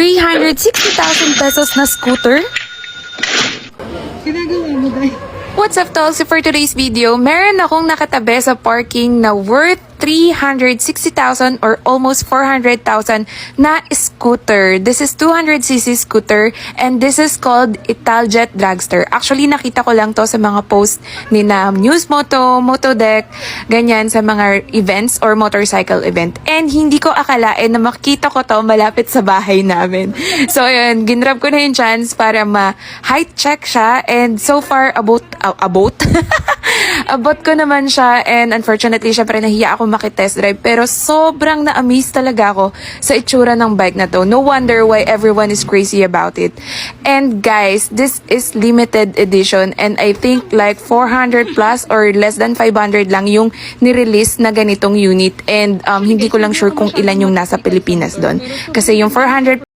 360,000 pesos na scooter? Ginagawa mo dahil. What's up, tol? So for today's video, meron akong nakatabi sa parking na worth 360,000 or almost 400,000 na scooter. This is 200cc scooter and this is called Italjet Dragster. Actually, nakita ko lang to sa mga post ni na News Moto, Motodeck, ganyan sa mga events or motorcycle event. And hindi ko akalain na makita ko to malapit sa bahay namin. So ayun, ginrab ko na yung chance para ma-height check siya and so far abot ko naman siya and unfortunately, syempre nahiya ako makitest drive pero sobrang na-amaze talaga ako sa itsura ng bike na to. No wonder why everyone is crazy about it. And guys, this is limited edition and I think like 400 plus or less than 500 lang yung nirelease na ganitong unit and hindi ko lang sure kung ilan yung nasa Pilipinas doon. Kasi yung 400